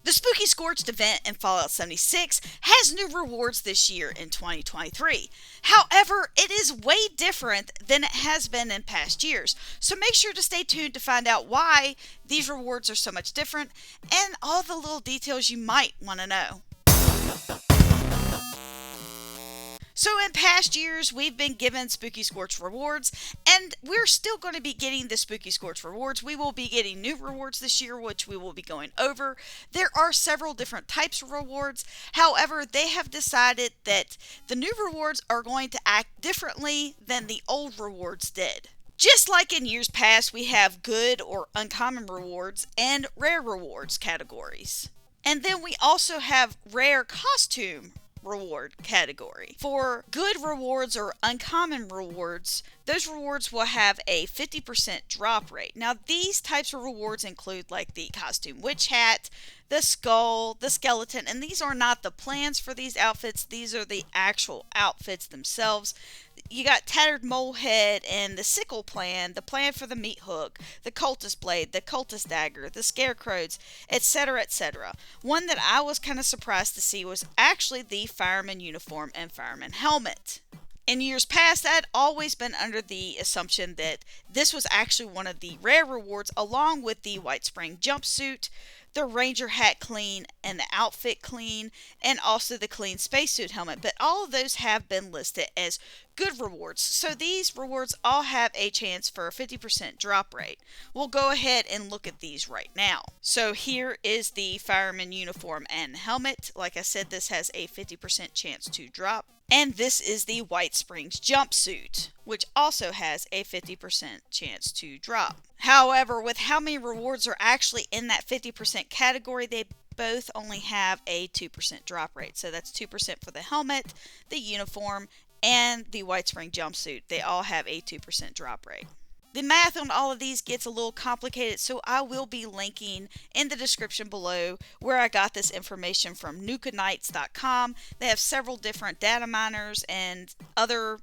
The Spooky Scorched event in Fallout 76 has new rewards this year in 2023. However, it is way different than it has been in past years, so make sure to stay tuned to find out why these rewards are so much different and all the little details you might want to know. So in past years, we've been given Spooky Scorched Rewards, and we're still going to be getting the Spooky Scorched Rewards. We will be getting new rewards this year, which we will be going over. There are several different types of rewards. However, they have decided that the new rewards are going to act differently than the old rewards did. Just like in years past, we have good or uncommon rewards and rare rewards categories. And then we also have rare costume reward category. For good rewards or uncommon rewards, those rewards will have a 50% drop rate. Now these types of rewards include like the costume witch hat, the skull, the skeleton, and these are not the plans for these outfits, these are the actual outfits themselves. You got Tattered Molehead and the Sickle plan, the plan for the Meat Hook, the Cultist Blade, the Cultist Dagger, the Scarecrows, etc., etc. One that I was kind of surprised to see was actually the Fireman uniform and Fireman helmet. In years past, I'd always been under the assumption that this was actually one of the rare rewards along with the White Spring jumpsuit, the Ranger hat clean, and the outfit clean, and also the clean spacesuit helmet. But all of those have been listed as good rewards. So these rewards all have a chance for a 50% drop rate. We'll go ahead and look at these right now. So here is the Fireman uniform and helmet. Like I said, this has a 50% chance to drop. And this is the White Springs jumpsuit, which also has a 50% chance to drop. However, with how many rewards are actually in that 50% category, they both only have a 2% drop rate. So that's 2% for the helmet, the uniform, and the White Spring jumpsuit. They all have a 2% drop rate. The math on all of these gets a little complicated, so I will be linking in the description below where I got this information from nukanites.com. They have several different data miners and other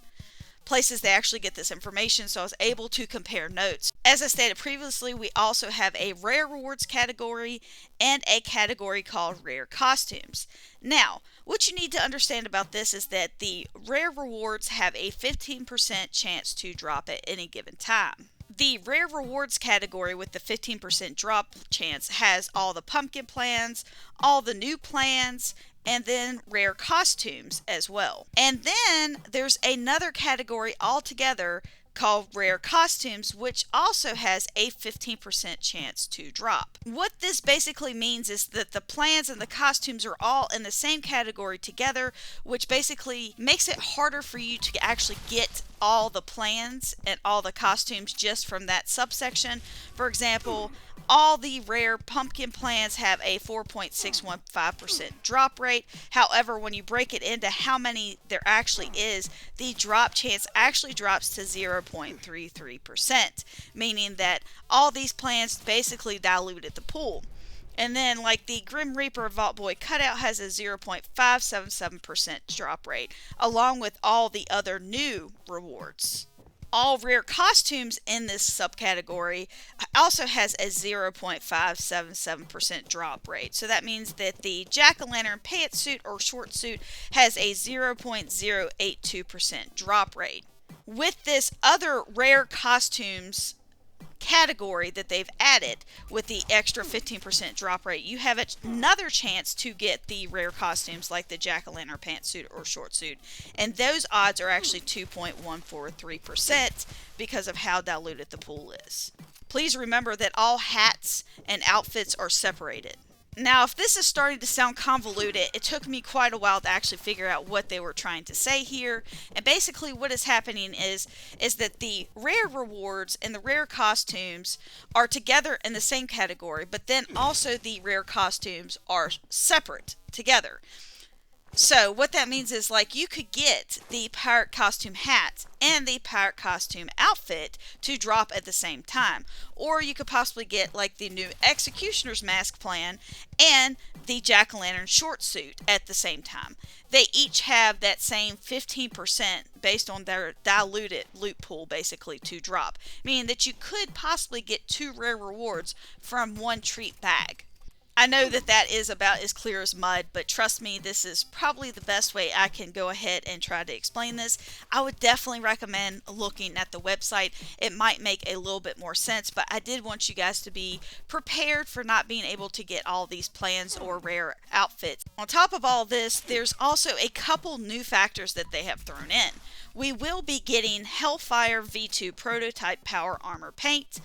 places they actually get this information, so I was able to compare notes. As I stated previously, we also have a rare rewards category and a category called rare costumes. Now, what you need to understand about this is that the rare rewards have a 15% chance to drop at any given time. The rare rewards category with the 15% drop chance has all the pumpkin plans, all the new plans, and then rare costumes as well. And then there's another category altogether called rare costumes, which also has a 15% chance to drop. What this basically means is that the plans and the costumes are all in the same category together, which basically makes it harder for you to actually get all the plans and all the costumes just from that subsection. For example, all the rare pumpkin plans have a 4.615% drop rate. However, when you break it into how many there actually is, the drop chance actually drops to 0.33%, meaning that all these plans basically diluted the pool. And then like the Grim Reaper Vault Boy cutout has a 0.577% drop rate, along with all the other new rewards. All rare costumes in this subcategory also has a 0.577% drop rate. So that means that the jack-o'-lantern pantsuit or short suit has a 0.082% drop rate. With this other rare costumes category that they've added with the extra 15% drop rate, you have another chance to get the rare costumes like the jack-o'-lantern pantsuit or short suit, and those odds are actually 2.143% because of how diluted the pool is. Please remember that all hats and outfits are separated. Now, if this is starting to sound convoluted, it took me quite a while to actually figure out what they were trying to say here. And basically what is happening is that the rare rewards and the rare costumes are together in the same category, but then also the rare costumes are separate together. So what that means is like you could get the pirate costume hat and the pirate costume outfit to drop at the same time. Or you could possibly get like the new Executioner's Mask plan and the jack-o'-lantern short suit at the same time. They each have that same 15% based on their diluted loot pool basically to drop. Meaning that you could possibly get 2 rare rewards from one treat bag. I know that that is about as clear as mud, but trust me, this is probably the best way I can go ahead and try to explain this. I would definitely recommend looking at the website. It might make a little bit more sense, but I did want you guys to be prepared for not being able to get all these plans or rare outfits. On top of all this, there's also a couple new factors that they have thrown in. We will be getting Hellfire V2 prototype power armor paint.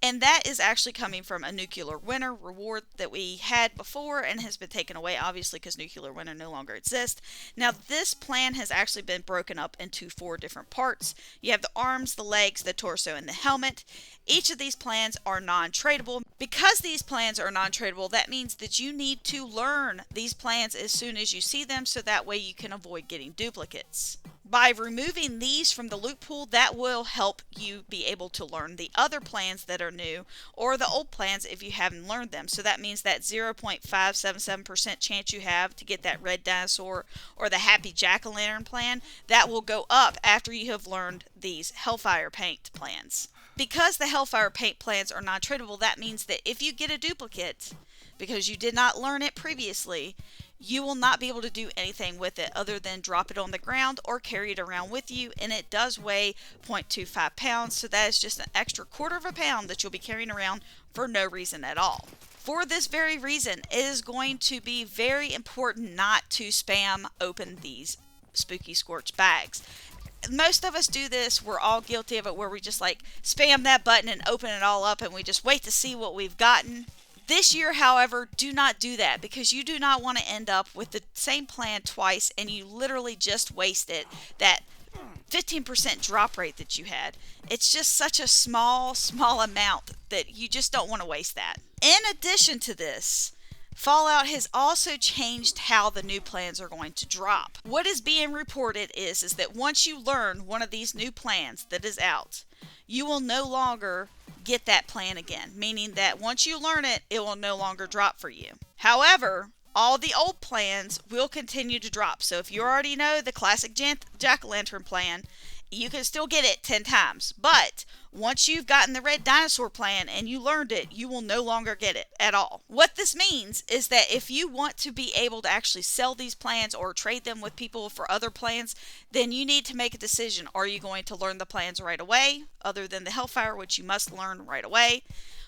And that is actually coming from a Nuclear Winter reward that we had before and has been taken away, obviously, because Nuclear Winter no longer exists. Now, this plan has actually been broken up into 4 different parts. You have the arms, the legs, the torso, and the helmet. Each of these plans are non-tradable. Because these plans are non-tradable, that means that you need to learn these plans as soon as you see them, so that way you can avoid getting duplicates. By removing these from the loot pool, that will help you be able to learn the other plans that are new, or the old plans if you haven't learned them. So that means that 0.577% chance you have to get that red dinosaur or the happy jack-o'-lantern plan, that will go up after you have learned these Hellfire paint plans. Because the Hellfire paint plans are non-tradable, that means that if you get a duplicate, because you did not learn it previously, you will not be able to do anything with it other than drop it on the ground or carry it around with you, and it does weigh 0.25 pounds, so that is just an extra quarter of a pound that you'll be carrying around for no reason at all. For this very reason, it is going to be very important not to spam open these Spooky Scorched bags. Most of us do this. We're all guilty of it, where we just like spam that button and open it all up, and we just wait to see what we've gotten. This year, however, do not do that, because you do not want to end up with the same plan twice and you literally just wasted that 15% drop rate that you had. It's just such a small amount that you just don't want to waste that. In addition to this, Fallout has also changed how the new plans are going to drop. What is being reported is that once you learn one of these new plans that is out, you will no longer get that plan again, meaning that once you learn it, it will no longer drop for you. However, all the old plans will continue to drop. So if you already know the classic jack-o'-lantern plan, you can still get it 10 times. But once you've gotten the red dinosaur plan and you learned it, you will no longer get it at all. What this means is that if you want to be able to actually sell these plans or trade them with people for other plans, then you need to make a decision. Are you going to learn the plans right away, other than the Hellfire, which you must learn right away?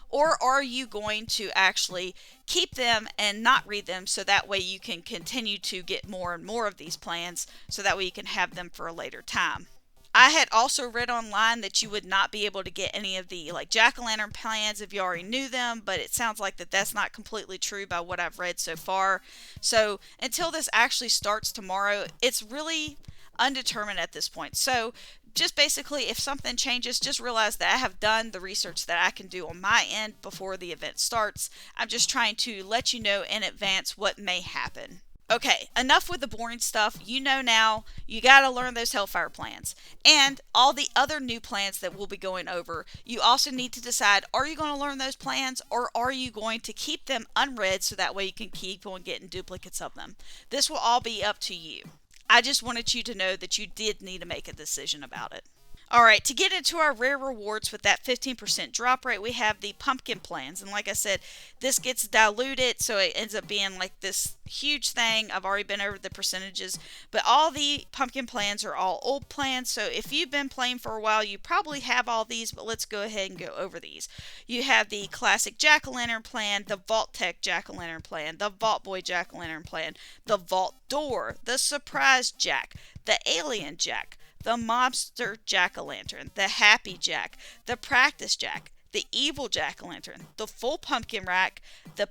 Or are you going to actually keep them and not read them, so that way you can continue to get more and more of these plans, so that way you can have them for a later time? I had also read online that you would not be able to get any of the jack-o'-lantern plans if you already knew them, but it sounds like that's not completely true by what I've read so far. So until this actually starts tomorrow, it's really undetermined at this point. So just basically, if something changes, just realize that I have done the research that I can do on my end before the event starts. I'm just trying to let you know in advance what may happen. Okay, enough with the boring stuff. You know now, you got to learn those Hellfire plans. And all the other new plans that we'll be going over, you also need to decide, are you going to learn those plans, or are you going to keep them unread so that way you can keep on getting duplicates of them? This will all be up to you. I just wanted you to know that you did need to make a decision about it. Alright, to get into our rare rewards with that 15% drop rate, we have the pumpkin plans. And like I said, this gets diluted, so it ends up being like this huge thing. I've already been over the percentages, but all the pumpkin plans are all old plans. So if you've been playing for a while, you probably have all these, but let's go ahead and go over these. You have the classic jack-o'-lantern plan, the Vault Tech jack-o'-lantern plan, the Vault Boy jack-o'-lantern plan, the Vault Door, the Surprise Jack, the Alien Jack, the Monster Jack-o'-lantern, the Happy Jack, the Practice Jack, the Evil Jack-o'-lantern, the Full Pumpkin Rack, the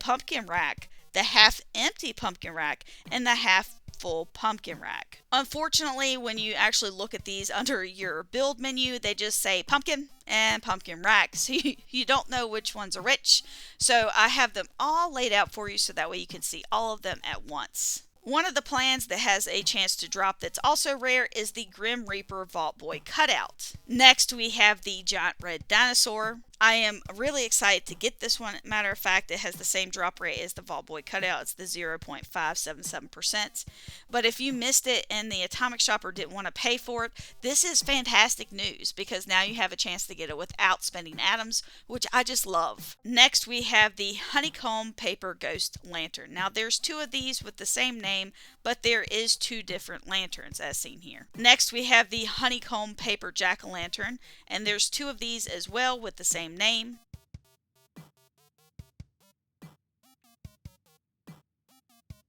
Half-Empty Pumpkin Rack, and the Half-Full Pumpkin Rack. Unfortunately, when you actually look at these under your build menu, they just say pumpkin and pumpkin rack, so you don't know which ones are which. So I have them all laid out for you so that way you can see all of them at once. One of the plans that has a chance to drop that's also rare is the Grim Reaper Vault Boy cutout. Next, we have the Giant Red Dinosaur. I am really excited to get this one. Matter of fact, it has the same drop rate as the Vault Boy cutout. It's the 0.577%. But if you missed it and the Atomic Shopper didn't want to pay for it, this is fantastic news because now you have a chance to get it without spending atoms, which I just love. Next, we have the Honeycomb Paper Ghost Lantern. Now, there's two of these with the same name, but there is two different lanterns as seen here. Next, we have the Honeycomb Paper Jack-o'-lantern, and there's two of these as well with the same name.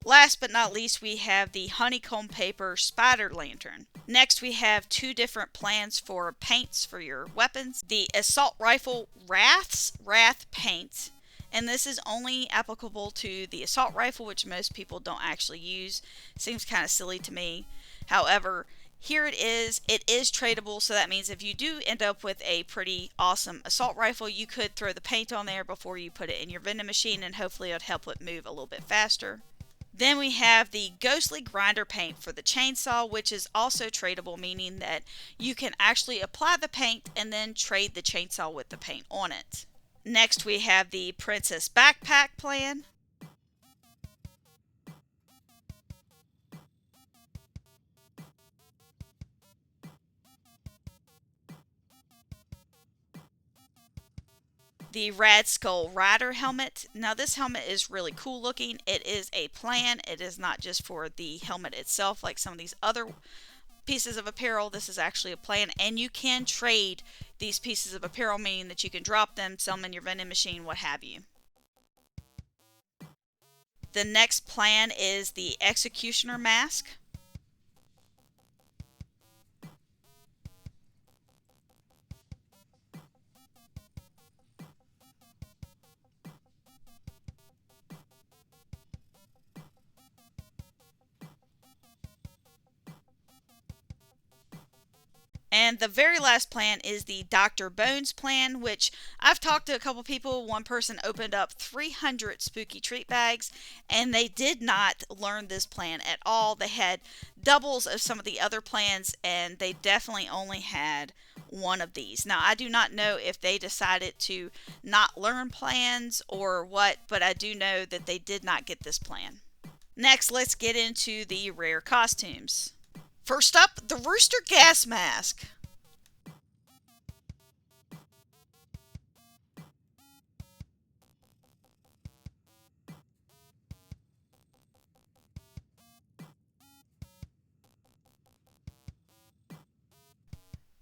Last but not least, we have the Honeycomb Paper Spider Lantern. Next, we have two different plans for paints for your weapons. The Assault Rifle Wrath paint, and this is only applicable to the assault rifle, which most people don't actually use. Seems kind of silly to me. However, here it is tradable, so that means if you do end up with a pretty awesome assault rifle, you could throw the paint on there before you put it in your vending machine, and hopefully it would help it move a little bit faster. Then we have the Ghostly Grinder paint for the chainsaw, which is also tradable, meaning that you can actually apply the paint and then trade the chainsaw with the paint on it. Next we have the Princess Backpack plan. The Rad Skull Rider helmet. Now this helmet is really cool looking. It is a plan. It is not just for the helmet itself like some of these other pieces of apparel. This is actually a plan, and you can trade these pieces of apparel, meaning that you can drop them, sell them in your vending machine, what have you. The next plan is the Executioner mask. And the very last plan is the Dr. Bones plan, which I've talked to a couple people. One person opened up 300 spooky treat bags, and they did not learn this plan at all. They had doubles of some of the other plans, and they definitely only had one of these. Now, I do not know if they decided to not learn plans or what, but I do know that they did not get this plan. Next, let's get into the rare costumes. First up, the Rooster Gas Mask.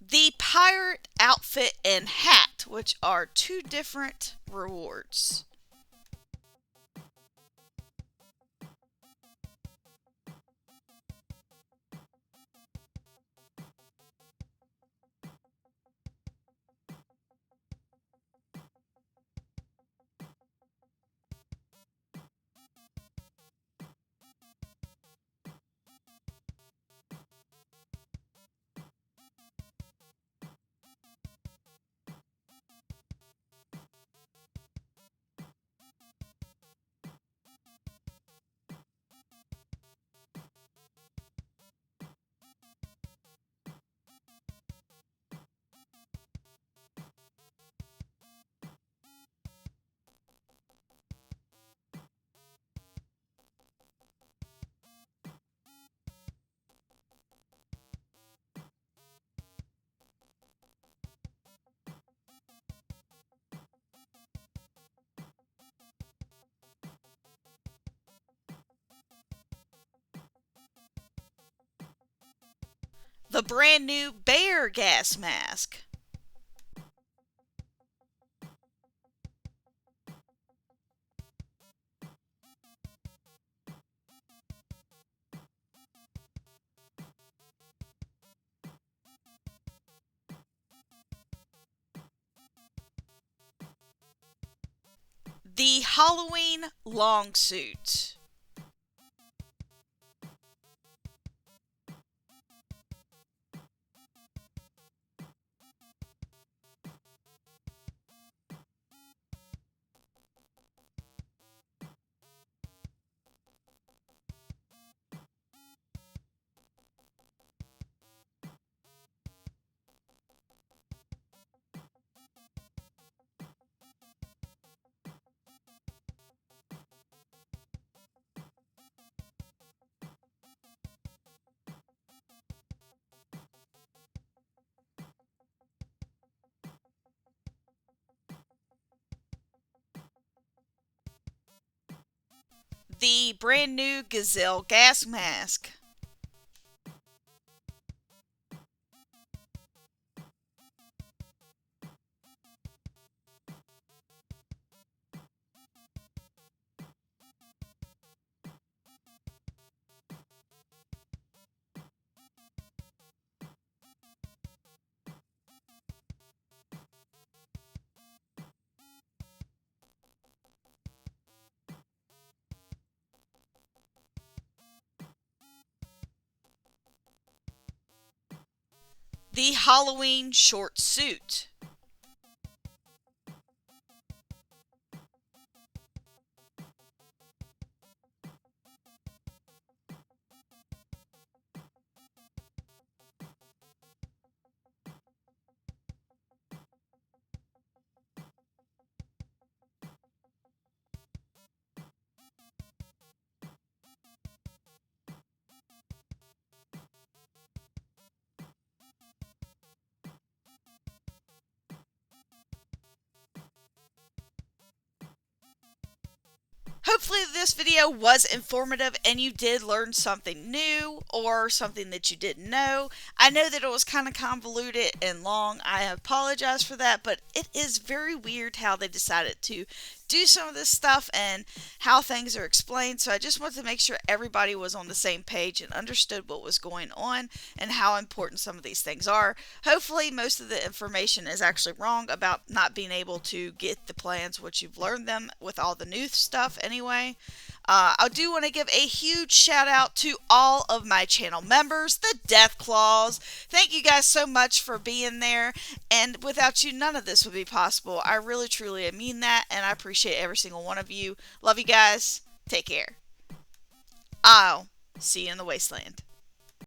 The Pirate Outfit and Hat, which are two different rewards. The brand new Bear Gas Mask. The Halloween Long Suit. The brand new Gazelle gas mask. The Halloween short suit. Hopefully this video was informative and you did learn something new or something that you didn't know. I know that it was kind of convoluted and long. I apologize for that, but it is very weird how they decided to do some of this stuff and how things are explained. So I just wanted to make sure everybody was on the same page and understood what was going on and how important some of these things are. Hopefully most of the information is actually wrong about not being able to get the plans once you've learned them with all the new stuff anyway. I do want to give a huge shout out to all of my channel members, the Death Claws. Thank you guys so much for being there, and without you none of this would be possible. I really truly mean that, and I appreciate every single one of you. Love you guys. Take care. I'll see you in the wasteland.